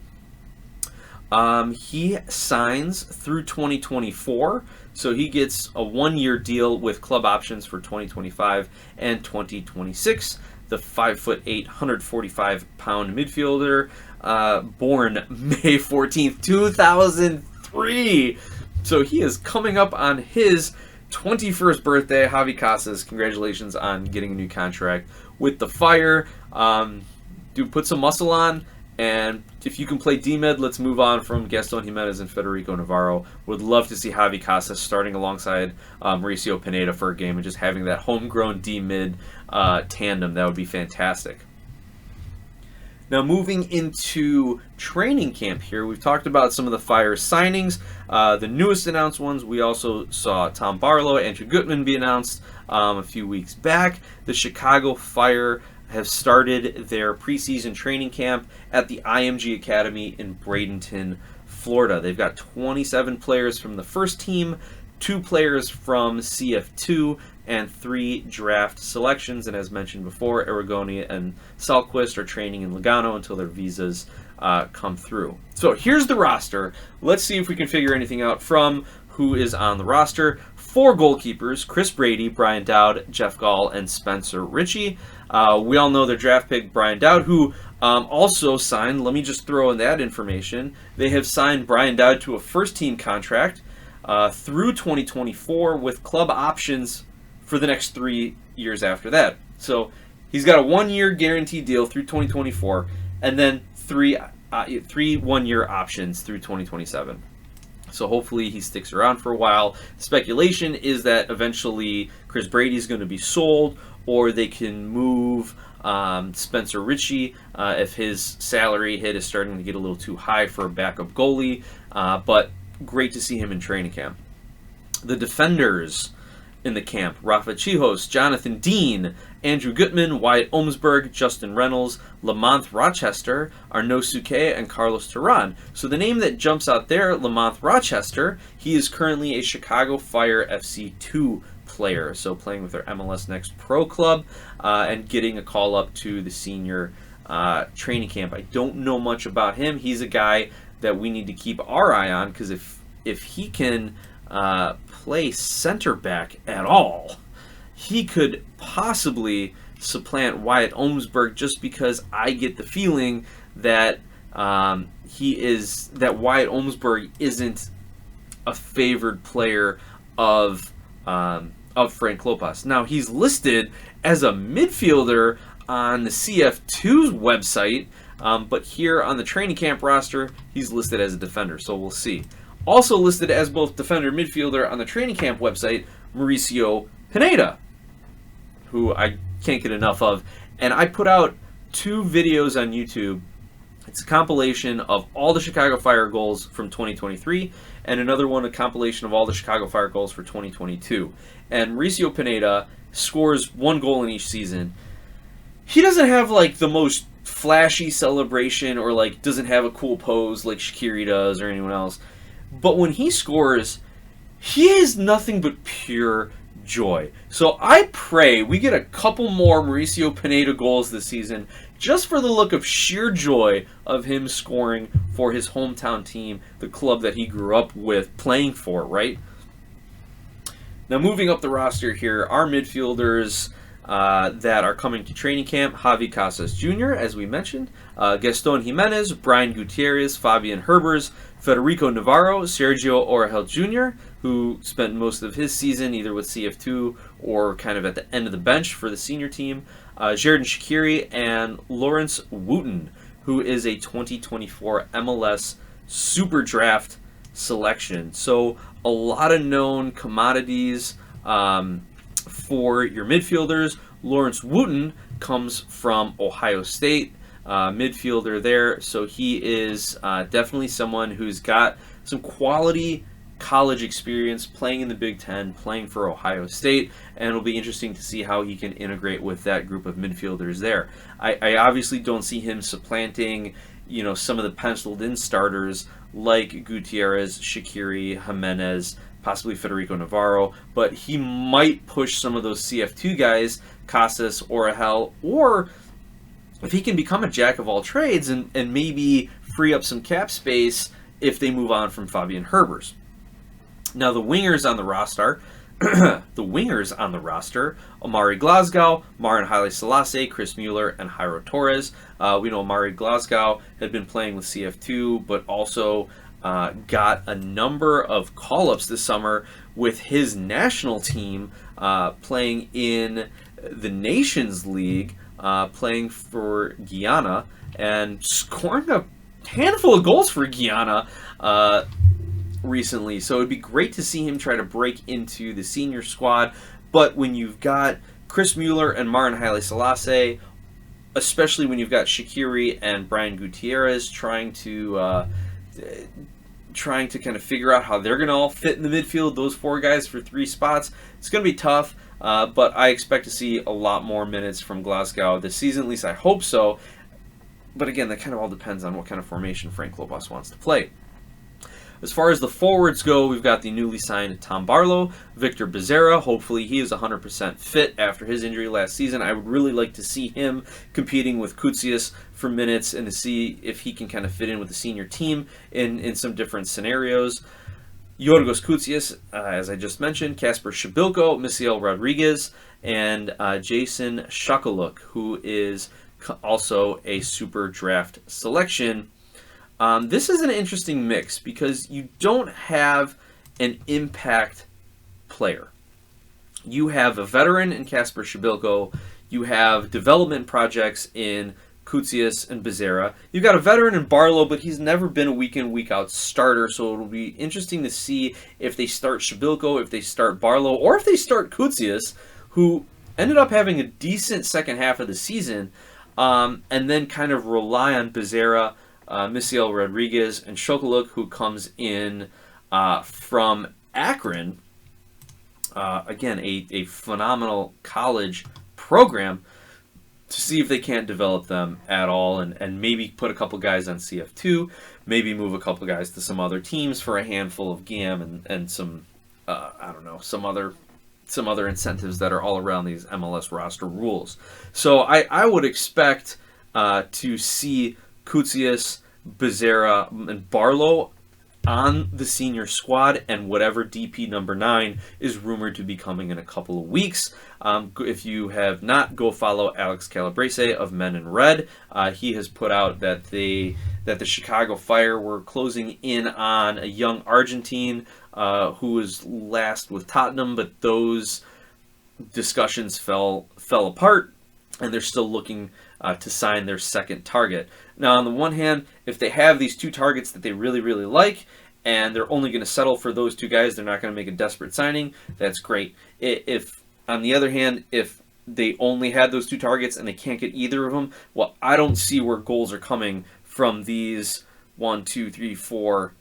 He signs through 2024, so he gets a 1-year deal with club options for 2025 and 2026. the 5'8", 145-pound midfielder, born May 14th, 2003. So he is coming up on his 21st birthday. Javi Casas, congratulations on getting a new contract with the Fire. Dude, put some muscle on, and if you can play D-Med, let's move on from Gaston Jimenez and Federico Navarro. Would love to see Javi Casas starting alongside Mauricio Pineda for a game and just having that homegrown D-Mid tandem. That would be fantastic. Now, moving into training camp here, we've talked about some of the Fire signings. The newest announced ones, we also saw Tom Barlow, Andrew Gutman be announced a few weeks back. The Chicago Fire have started their preseason training camp at the IMG Academy in Bradenton, Florida. They've got 27 players from the first team, 2 players from CF2, and 3 draft selections. And as mentioned before, Arigoni and Salquist are training in Lugano until their visas come through. So here's the roster. Let's see if we can figure anything out from who is on the roster. 4 goalkeepers: Chris Brady, Brian Dowd, Jeff Gall, and Spencer Ritchie. We all know their draft pick, Brian Dowd, who also signed, let me just throw in that information, they have signed Brian Dowd to a first-team contract through 2024 with club options for the next 3 years after that. So he's got a 1-year guaranteed deal through 2024, and then three 1-year options through 2027. So hopefully he sticks around for a while. Speculation is that eventually Chris Brady is going to be sold, or they can move Spencer Ritchie if his salary hit is starting to get a little too high for a backup goalie. But great to see him in training camp. The defenders in the camp: Rafa Chihos, Jonathan Dean, Andrew Gutman, Wyatt Omsberg, Justin Reynolds, Lamont Rochester, Arnaud Souquet, and Carlos Turan. So the name that jumps out there, Lamont Rochester, he is currently a Chicago Fire FC2 player, so playing with their MLS Next Pro club and getting a call up to the senior training camp. I don't know much about him. He's a guy that we need to keep our eye on, because if he can play center back at all, he could possibly supplant Wyatt Omsberg, just because I get the feeling that Wyatt Omsberg isn't a favored player of Frank Klopas. Now, he's listed as a midfielder on the CF2's website, but here on the training camp roster, he's listed as a defender, so we'll see. Also listed as both defender and midfielder on the training camp website, Mauricio Pineda, who I can't get enough of. And I put out 2 videos on YouTube. It's a compilation of all the Chicago Fire goals from 2023, and another one, a compilation of all the Chicago Fire goals for 2022. And Mauricio Pineda scores 1 goal in each season. He doesn't have like the most flashy celebration, or like doesn't have a cool pose like Shaqiri does or anyone else. But when he scores, he is nothing but pure joy. So I pray we get a couple more Mauricio Pineda goals this season, just for the look of sheer joy of him scoring for his hometown team, the club that he grew up with playing for, right? Now, moving up the roster here, our midfielders that are coming to training camp: Javi Casas Jr., as we mentioned, Gaston Jimenez, Brian Gutierrez, Fabian Herbers, Federico Navarro, Sergio Oregel Jr., who spent most of his season either with CF2 or kind of at the end of the bench for the senior team, Xherdan Shaqiri, and Lawrence Wooten, who is a 2024 MLS Super Draft selection. So a lot of known commodities for your midfielders. Lawrence Wooten comes from Ohio State, midfielder there, so he is definitely someone who's got some quality college experience playing in the Big Ten, playing for Ohio State, and it'll be interesting to see how he can integrate with that group of midfielders there. I obviously don't see him supplanting, some of the penciled-in starters like Gutierrez, Shaqiri, Jimenez, possibly Federico Navarro, but he might push some of those CF2 guys, Casas, Oregel, or if he can become a jack of all trades and maybe free up some cap space if they move on from Fabian Herbers. Now, the wingers on the roster, The wingers on the roster: Omari Glasgow, Marin Haile Selassie, Chris Mueller, and Jairo Torres. We know Omari Glasgow had been playing with CF2, but also got a number of call-ups this summer with his national team playing in the Nations League, playing for Guyana, and scoring a handful of goals for Guyana recently. So it'd be great to see him try to break into the senior squad. But when you've got Chris Mueller and Marin Haile Selassie, especially when you've got Shaqiri and Brian Gutierrez trying to kind of figure out how they're going to all fit in the midfield, those four guys for three spots, it's going to be tough. But I expect to see a lot more minutes from Glasgow this season. At least I hope so. But again, that kind of all depends on what kind of formation Frank Lobos wants to play. As far as the forwards go, we've got the newly signed Tom Barlow, Victor Becerra. Hopefully he is 100% fit after his injury last season. I would really like to see him competing with Koutsias for minutes and to see if he can kind of fit in with the senior team in some different scenarios. Yorgos Koutsias, as I just mentioned, Kasper Shabilko, Misiel Rodriguez, and Jason Shakaluk, who is also a super draft selection. This is an interesting mix because you don't have an impact player. You have a veteran in Kasper Shabilko. You have development projects in Koutsias and Becerra. You've got a veteran in Barlow, but he's never been a week in, week out starter, so it'll be interesting to see if they start Shabilko, if they start Barlow, or if they start Koutsias, who ended up having a decent second half of the season, and then kind of rely on Becerra, Misiel Rodriguez, and Shokaluk, who comes in from Akron. Again, a phenomenal college program, to see if they can't develop them at all and maybe put a couple guys on CF2, maybe move a couple guys to some other teams for a handful of GAM and some, some other incentives that are all around these MLS roster rules. So I would expect to see Koutsias, Becerra, and Barlow on the senior squad, and whatever DP number 9 is rumored to be coming in a couple of weeks. If you have not, go follow Alex Calabrese of Men in Red. He has put out that the Chicago Fire were closing in on a young Argentine who was last with Tottenham, but those discussions fell apart, and they're still looking to sign their second target. Now, on the one hand, if they have these two targets that they really, really like, and they're only going to settle for those two guys, they're not going to make a desperate signing, that's great. If, on the other hand, if they only had those two targets and they can't get either of them, well, I don't see where goals are coming from these 1, 2, 3, 4,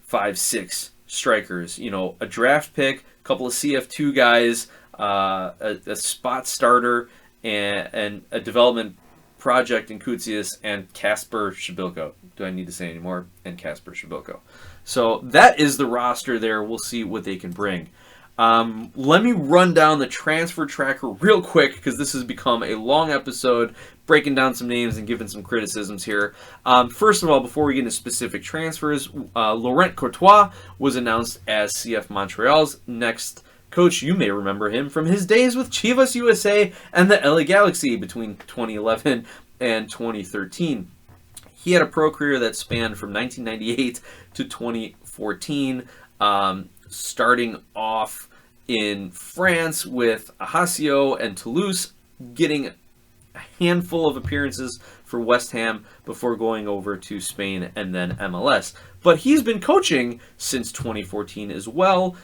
5, 6 strikers. You know, a draft pick, a couple of CF2 guys, a spot starter, and a development project in Koutsias, and Kasper Shabilko. Do I need to say any more? And Kasper Shabilko. So that is the roster there. We'll see what they can bring. Let me run down the transfer tracker real quick, because this has become a long episode, breaking down some names and giving some criticisms here. First of all, before we get into specific transfers, Laurent Courtois was announced as CF Montreal's next coach. You may remember him from his days with Chivas USA and the LA Galaxy between 2011 and 2013. He had a pro career that spanned from 1998 to 2014, starting off in France with Ajaccio and Toulouse, getting a handful of appearances for West Ham before going over to Spain and then MLS. But he's been coaching since 2014 as well.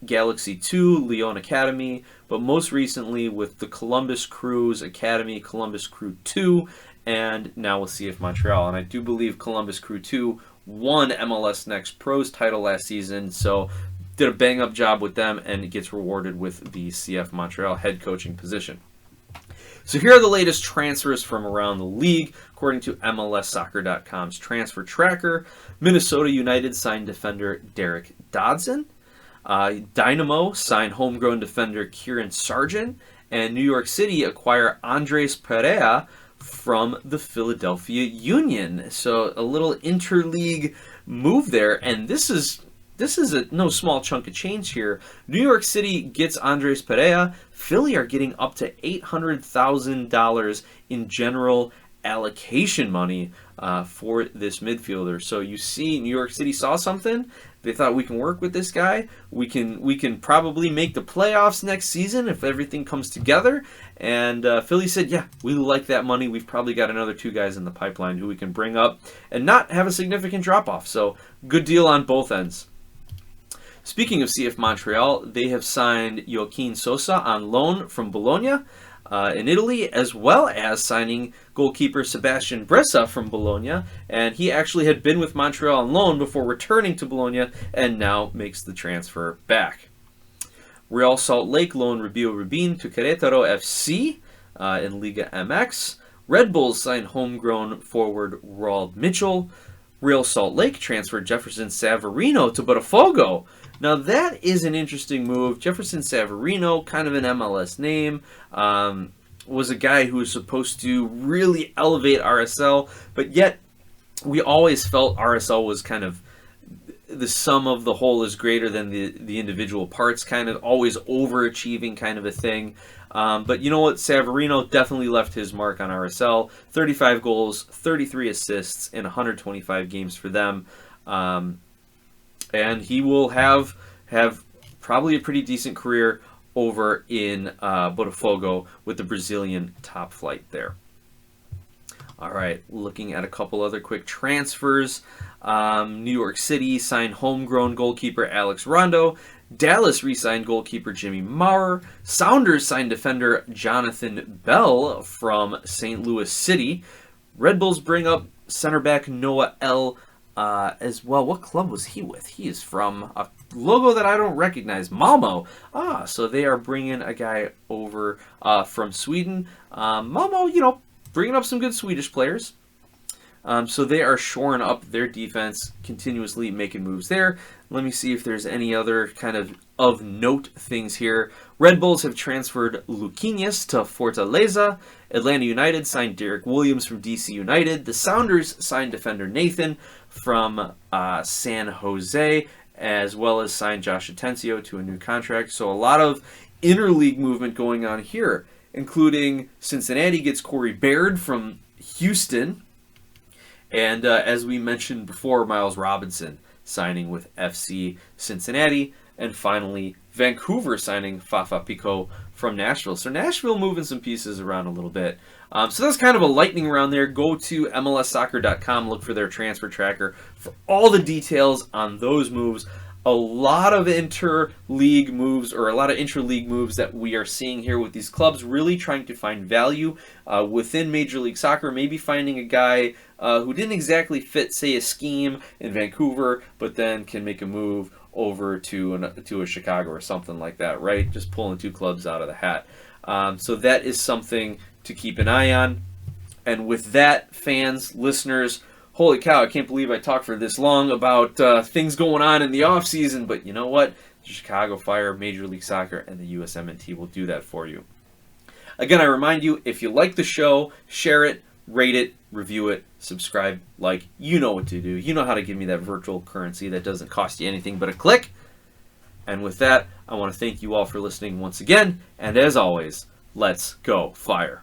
Galaxy 2, Lyon Academy, but most recently with the Columbus Crew's Academy, Columbus Crew 2, and now with CF Montreal. And I do believe Columbus Crew 2 won MLS Next Pro's title last season, so did a bang-up job with them, and gets rewarded with the CF Montreal head coaching position. So here are the latest transfers from around the league, according to MLSsoccer.com's transfer tracker. Minnesota United signed defender Derek Dodson. Dynamo signed homegrown defender Kieran Sargent, and New York City acquire Andres Perea from the Philadelphia Union. So a little interleague move there, and this is this is no small chunk of change here. New York City gets Andres Perea. Philly are getting up to $800,000 in general allocation money for this midfielder. So you see, New York City saw something. They thought, we can work with this guy. We can probably make the playoffs next season if everything comes together. And Philly said, yeah, we like that money. We've probably got another 2 guys in the pipeline who we can bring up and not have a significant drop-off. So good deal on both ends. Speaking of CF Montreal, they have signed Joaquin Sosa on loan from Bologna in Italy, as well as signing goalkeeper Sebastian Bressa from Bologna. And he actually had been with Montreal on loan before returning to Bologna and now makes the transfer back. Real Salt Lake loaned Rubio Rubin to Querétaro FC in Liga MX. Red Bulls signed homegrown forward Roald Mitchell. Real Salt Lake transferred Jefferson Savarino to Botafogo. Now that is an interesting move. Jefferson Savarino, kind of an MLS name, was a guy who was supposed to really elevate RSL, but yet we always felt RSL was kind of the sum of the whole is greater than the individual parts, kind of always overachieving kind of a thing. But you know what? Savarino definitely left his mark on RSL. 35 goals, 33 assists in 125 games for them. And he will have probably a pretty decent career over in Botafogo with the Brazilian top flight there. All right, looking at a couple other quick transfers. New York City signed homegrown goalkeeper Alex Rondo. Dallas re-signed goalkeeper Jimmy Maurer. Sounders signed defender Jonathan Bell from St. Louis City. Red Bulls bring up center back Noah L. As well. What club was he with? He is from a logo that I don't recognize, Malmo. So they are bringing a guy over from Sweden. Malmo, bringing up some good Swedish players. So they are shoring up their defense, continuously making moves there. Let me see if there's any other kind of note things here. Red Bulls have transferred Luquinhas to Fortaleza. Atlanta United signed Derek Williams from DC United. The Sounders signed defender Nathan from San Jose, as well as signed Josh Atencio to a new contract. So a lot of interleague movement going on here, including Cincinnati gets Corey Baird from Houston. And as we mentioned before, Miles Robinson signing with FC Cincinnati. And finally, Vancouver signing Fafa Picault from Nashville. So Nashville moving some pieces around a little bit. So that's kind of a lightning round there. Go to MLSsoccer.com, look for their transfer tracker for all the details on those moves. A lot of inter-league moves, or a lot of intra-league moves that we are seeing here with these clubs really trying to find value within Major League Soccer, maybe finding a guy who didn't exactly fit, say, a scheme in Vancouver, but then can make a move over to a Chicago or something like that, right? Just pulling 2 clubs out of the hat. So that is something to keep an eye on. And with that, fans, listeners, holy cow, I can't believe I talked for this long about things going on in the offseason, but you know what? The Chicago Fire, Major League Soccer, and the USMNT will do that for you. Again, I remind you, if you like the show, share it, rate it, review it, subscribe, like, you know what to do. You know how to give me that virtual currency that doesn't cost you anything but a click. And with that, I want to thank you all for listening once again, and as always, let's go Fire.